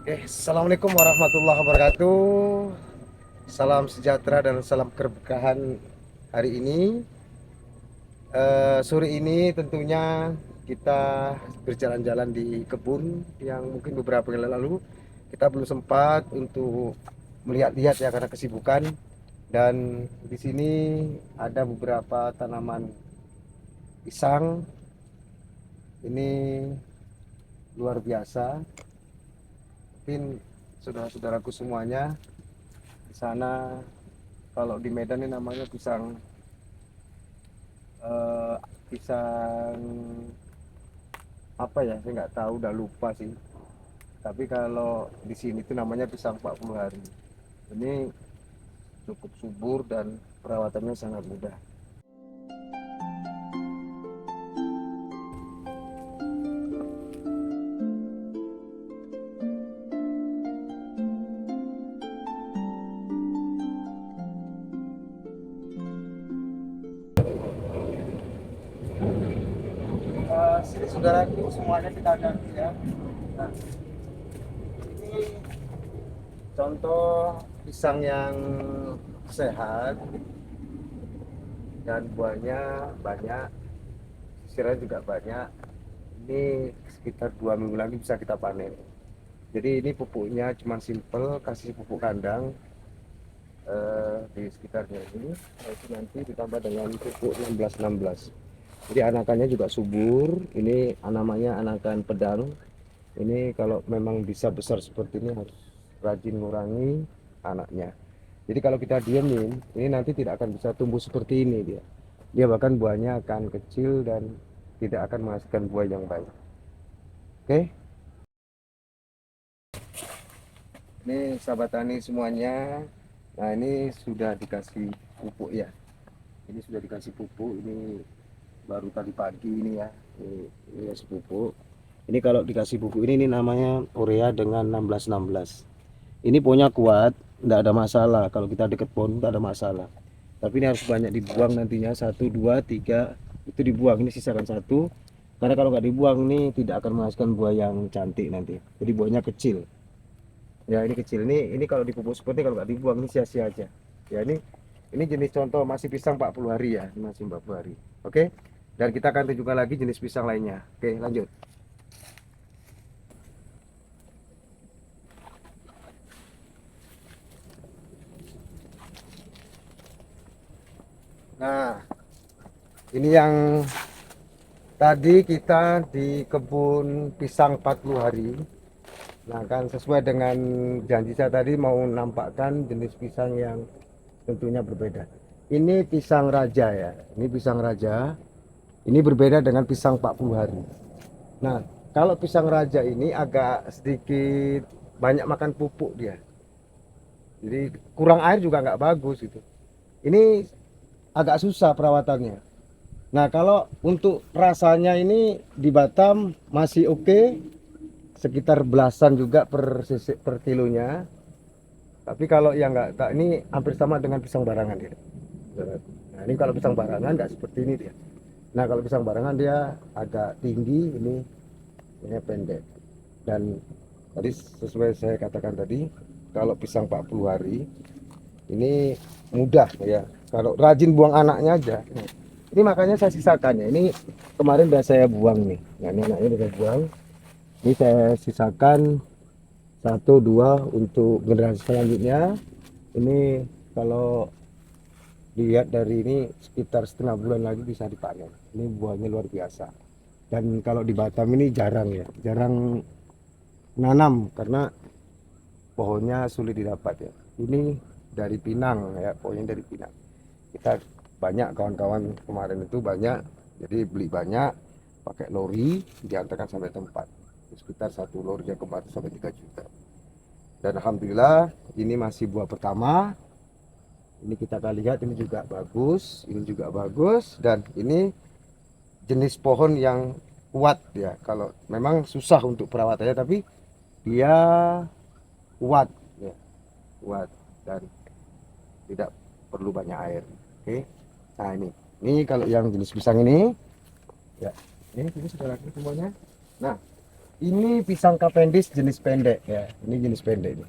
Assalamualaikum warahmatullahi wabarakatuh. Salam sejahtera dan salam keberkahan hari ini. Sore ini tentunya kita berjalan-jalan di kebun yang mungkin beberapa kali lalu kita belum sempat untuk melihat-lihat ya karena kesibukan. Dan di sini ada beberapa tanaman pisang. Ini luar biasa. Mungkin saudara-saudaraku semuanya di sana, kalau di Medan ini namanya pisang apa ya, saya nggak tahu, udah lupa sih. Tapi kalau di sini itu namanya pisang 40 hari. Ini cukup subur dan perawatannya sangat mudah. Sini saudaraku semuanya kita akan lihat. Nah, ini contoh pisang yang sehat dan buahnya banyak, sisirnya juga banyak. Ini sekitar 2 minggu lagi bisa kita panen. Jadi ini pupuknya cuma simple, kasih pupuk kandang di sekitarnya ini, itu nanti ditambah dengan pupuk 16-16. Jadi anakannya juga subur. Ini namanya anakan pedang. Ini kalau memang bisa besar seperti ini harus rajin ngurangi anaknya. Jadi kalau kita diamin, ini nanti tidak akan bisa tumbuh seperti ini dia. Dia bahkan buahnya akan kecil dan tidak akan menghasilkan buah yang baik. Oke. Ini sahabat tani semuanya. Nah, ini sudah dikasih pupuk ya. Ini sudah dikasih pupuk. Ini baru tadi pagi ini ya. Ini kasih pupuk. Ini kalau dikasih pupuk ini namanya urea dengan 16-16. Ini pohonnya kuat, tidak ada masalah. Kalau kita deket pohon tidak ada masalah. Tapi ini harus banyak dibuang nantinya. 1, 2, 3 itu dibuang. Ini sisakan 1. Karena kalau nggak dibuang ini tidak akan menghasilkan buah yang cantik nanti. Jadi buahnya kecil. Ya ini kecil. Ini kalau dipupuk seperti kalau nggak dibuang ini sia-sia aja. Ya ini jenis contoh masih pisang 40 hari ya. Ini masih 40 hari. Oke. Dan kita akan tunjukkan lagi jenis pisang lainnya. Oke, lanjut. Nah, ini yang tadi kita di kebun pisang 40 hari. Nah, kan sesuai dengan janji saya tadi mau nampakkan jenis pisang yang tentunya berbeda. Ini pisang raja ya. Ini pisang raja. Ini berbeda dengan pisang 40 hari. Nah, kalau pisang raja ini agak sedikit banyak makan pupuk dia. Jadi kurang air juga nggak bagus gitu. Ini agak susah perawatannya. Nah, kalau untuk rasanya ini di Batam masih oke, sekitar belasan juga per kilonya. Tapi kalau yang nggak tak ini hampir sama dengan pisang barangan dia. Nah, ini kalau pisang barangan nggak seperti ini dia. Nah, kalau pisang barangan dia agak tinggi, ini pendek. Dan tadi sesuai saya katakan tadi, kalau pisang 40 hari ini mudah ya. Kalau rajin buang anaknya aja. Ini makanya saya sisakan ya. Ini kemarin udah saya buang nih. Nah, ini anaknya udah saya buang. Ini saya sisakan satu dua untuk generasi selanjutnya. Ini kalau dilihat dari ini sekitar setengah bulan lagi bisa dipanen. Ini buahnya luar biasa. Dan kalau di Batam ini jarang ya, jarang nanam karena pohonnya sulit didapat ya. Ini dari Pinang ya, pohonnya dari Pinang. Kita banyak kawan-kawan kemarin itu banyak, jadi beli banyak pakai lori diantarkan sampai tempat. Sekitar satu lorinya kemarin sampai 3 juta. Dan alhamdulillah ini masih buah pertama. Ini kita akan lihat ini juga bagus, ini juga bagus dan ini jenis pohon yang kuat ya. Kalau memang susah untuk perawatannya tapi dia kuat ya, kuat dan tidak perlu banyak air. Oke. Nah, ini kalau yang jenis pisang ini ya, ini sudah lagi semuanya. Nah, ini pisang Cavendish jenis pendek ya. Ini jenis pendek ini.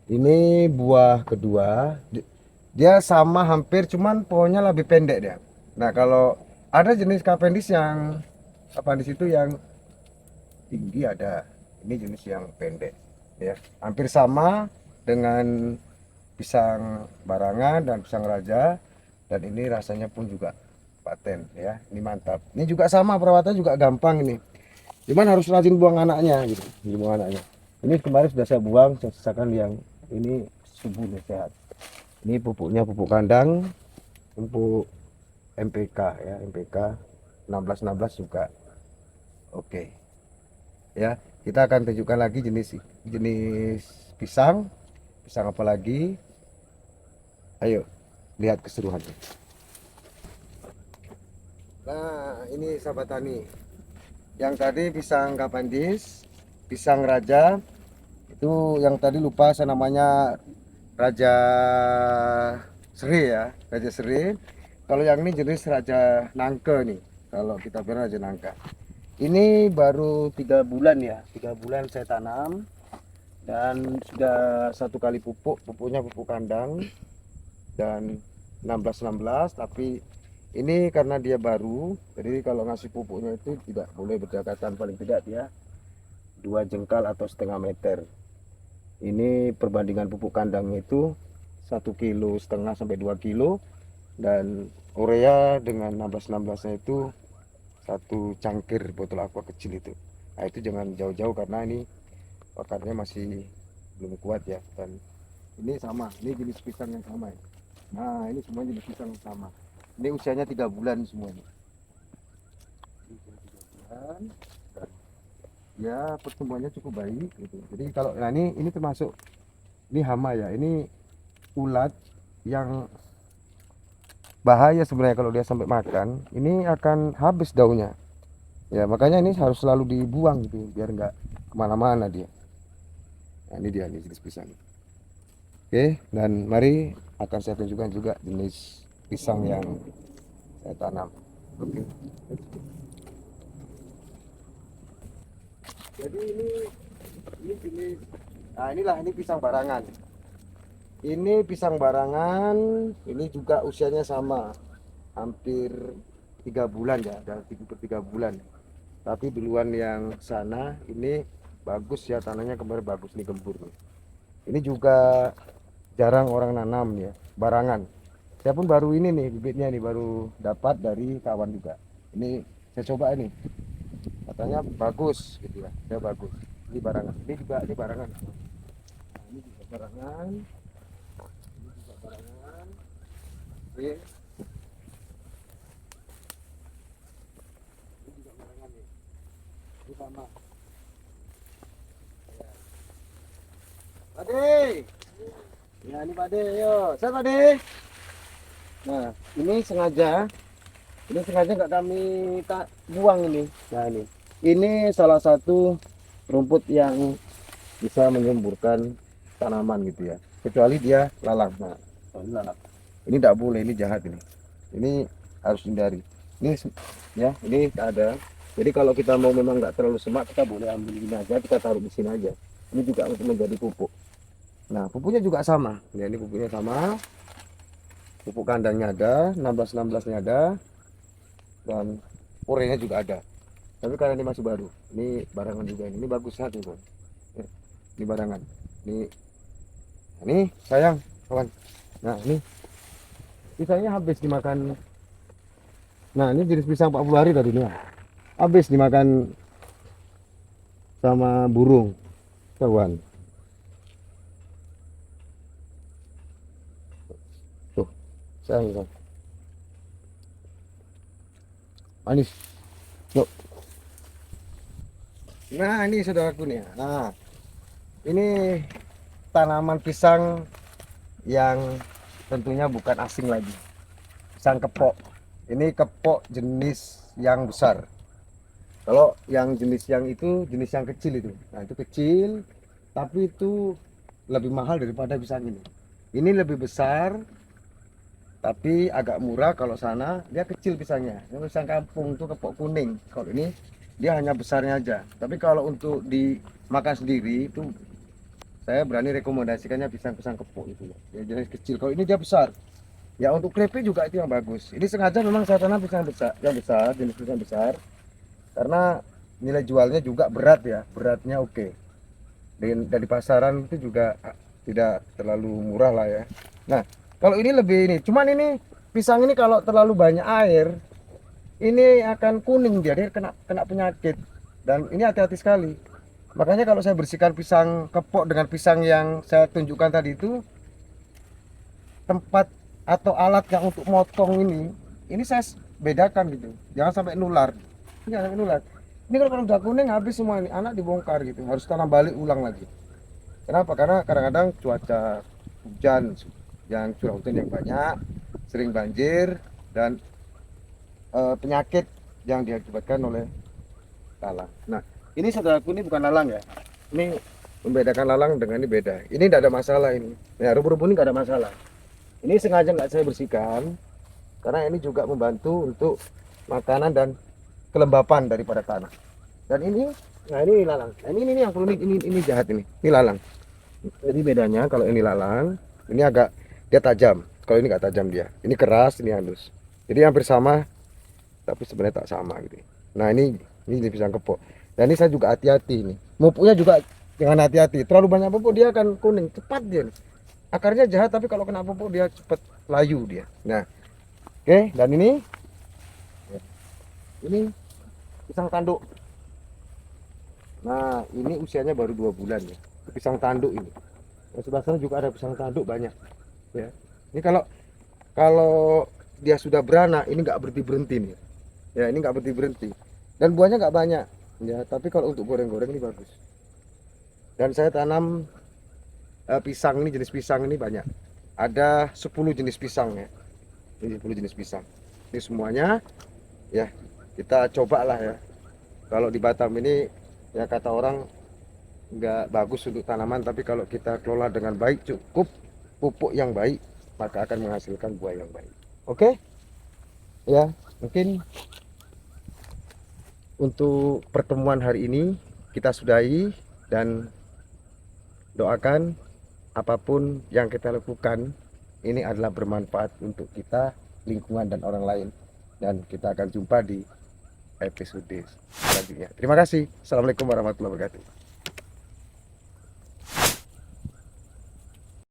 Ini buah kedua. Dia sama hampir cuman pohonnya lebih pendek dia. Nah, kalau ada jenis Cavendish yang Cavendish itu yang tinggi ada. Ini jenis yang pendek ya. Hampir sama dengan pisang barangan dan pisang raja dan ini rasanya pun juga paten ya. Ini mantap. Ini juga sama perawatan juga gampang ini. Cuman harus rajin buang anaknya gitu. Buang anaknya. Ini kemarin sudah saya buang, saya sisakan yang ini subur sehat. Ini pupuknya pupuk kandang, pupuk MPK ya, MPK 1616 juga. Oke. Ya, kita akan tunjukkan lagi jenis jenis pisang. Pisang apa lagi? Ayo lihat keseruannya. Nah, ini sahabat tani. Yang tadi pisang Cavendish, pisang raja. Itu yang tadi lupa saya namanya Raja Seri ya, Raja Seri. Kalau yang ini jenis Raja Nangka nih. Kalau kita bilang Raja Nangka. Ini baru 3 bulan ya, 3 bulan saya tanam dan sudah 1 kali pupuk, pupuknya pupuk kandang dan 1616. Tapi ini karena dia baru, jadi kalau ngasih pupuknya itu tidak boleh berdekatan, paling tidak dia 2 jengkal atau setengah meter. Ini perbandingan pupuk kandangnya itu 1,5 kg sampai 2 kilo dan urea dengan 1616 nya itu 1 cangkir botol aqua kecil itu. Nah, itu jangan jauh-jauh karena ini akarnya masih belum kuat ya. Dan ini sama, ini jenis pisang yang sama ya. Nah, ini semua jenis pisang yang sama. Ini usianya 3 bulan semuanya. Ini 3 bulan dan ya pertumbuhannya cukup baik gitu. Jadi kalau nah ini termasuk ini hama ya. Ini ulat yang bahaya sebenarnya kalau dia sampai makan. Ini akan habis daunnya. Ya makanya ini harus selalu dibuang gitu biar nggak kemana-mana dia. Nah, ini dia nih jenis pisang. Oke, dan mari akan saya tunjukkan juga jenis pisang yang saya tanam. Oke. Jadi ini jenis, nah inilah ini pisang barangan. Ini pisang barangan, ini juga usianya sama, hampir 3 bulan ya, dari 3 bulan. Tapi duluan yang sana ini bagus ya, tanahnya kemarin bagus nih, gembur nih. Ini juga jarang orang nanam ya, barangan. Saya pun baru ini nih bibitnya nih, baru dapat dari kawan juga. Ini saya coba ini, katanya bagus gitu ya. Ya bagus. Ini barangan. Ini juga ini barangan. Nah, ini juga barangan. Ini juga barangan. Oke. Ini juga barangan nih. Ini sama. Ya. Pade. Ya ini Pade, yo. Saya Pade. Nah, ini sengaja nggak kami tak buang ini. Nah ini salah satu rumput yang bisa menyemburkan tanaman gitu ya. Kecuali dia lalang. Nah, ini lalang. Ini tidak boleh, ini jahat ini. Ini harus hindari. Ini ya, ini tak ada. Jadi kalau kita mau memang nggak terlalu semak, kita boleh ambil ini aja, kita taruh di sini aja. Ini juga untuk menjadi pupuk. Nah, pupuknya juga sama. Ya, ini pupuknya sama. Pupuk kandangnya ada, 16-16-nya ada, dan urenya juga ada. Tapi karena ini masih baru, ini barangan juga ini bagus banget nih, ini barangan. Ini sayang kawan. Nah ini pisangnya habis dimakan. Nah ini jenis pisang Pak Fulari tadi nih, habis dimakan sama burung kawan. Tuh sayang kawan. Manis. Tuh. Nah ini saudaraku nih. Nah ini tanaman pisang yang tentunya bukan asing lagi. Pisang kepok. Ini kepok jenis yang besar. Kalau yang jenis yang itu jenis yang kecil itu. Nah itu kecil, tapi itu lebih mahal daripada pisang ini. Ini lebih besar, tapi agak murah. Kalau sana dia kecil pisangnya. Yang pisang kampung itu kepok kuning. Kalau ini dia hanya besarnya aja. Tapi kalau untuk dimakan sendiri itu saya berani rekomendasikannya pisang-pisang kepok itu ya, jenis kecil. Kalau ini dia besar. Ya untuk keripik juga itu yang bagus. Ini sengaja memang saya tanam pisang besar, yang besar, jenis pisang besar. Karena nilai jualnya juga berat ya, beratnya oke. Dan dari pasaran itu juga tidak terlalu murah lah ya. Nah, kalau ini lebih ini, cuman ini pisang ini kalau terlalu banyak air, ini akan kuning dia kena penyakit. Dan ini hati-hati sekali. Makanya kalau saya bersihkan pisang kepok dengan pisang yang saya tunjukkan tadi itu, tempat atau alat yang untuk motong ini saya bedakan gitu. Jangan sampai nular. Jangan sampai nular. Ini kalau udah kuning habis semua ini, anak dibongkar gitu. Harus tanam balik ulang lagi. Kenapa? Karena kadang-kadang cuaca hujan, yang curah hujan yang banyak, sering banjir dan penyakit yang diakibatkan oleh lalang. Nah, ini saudaraku ini bukan lalang ya. Ini membedakan lalang dengan ini beda. Ini tidak ada masalah ini. Ya, rumput-rumput ini nggak ada masalah. Ini sengaja nggak saya bersihkan karena ini juga membantu untuk makanan dan kelembapan daripada tanah. Dan ini, nah ini lalang. Nah, ini yang perlu ini jahat ini. Ini lalang. Jadi bedanya kalau ini lalang, ini agak dia tajam. Kalau ini nggak tajam dia. Ini keras, ini halus. Jadi hampir sama, tapi sebenarnya tak sama gitu. Nah ini pisang kepok. Dan ini saya juga hati-hati ini. Pupuknya juga jangan hati-hati. Terlalu banyak pupuk dia akan kuning cepat dia. Akarnya jahat tapi kalau kena pupuk dia cepat layu dia. Nah, oke. Dan ini pisang tanduk. Nah ini usianya baru 2 bulan ya. Pisang tanduk ini. Yang sebelah sana juga ada pisang tanduk banyak. Ya. Ini kalau dia sudah beranak ini nggak berhenti nih. Ya ini nggak berhenti. Dan buahnya nggak banyak. Ya tapi kalau untuk goreng-goreng ini bagus. Dan saya tanam pisang ini, jenis pisang ini banyak. Ada 10 jenis pisang ya. Ini 10 jenis pisang. Ini semuanya ya kita cobalah ya. Kalau di Batam ini ya kata orang nggak bagus untuk tanaman, tapi kalau kita kelola dengan baik, cukup pupuk yang baik, maka akan menghasilkan buah yang baik. Oke? Ya, mungkin untuk pertemuan hari ini kita sudahi dan doakan apapun yang kita lakukan ini adalah bermanfaat untuk kita, lingkungan dan orang lain. Dan kita akan jumpa di episode selanjutnya. Terima kasih. Assalamualaikum warahmatullahi wabarakatuh.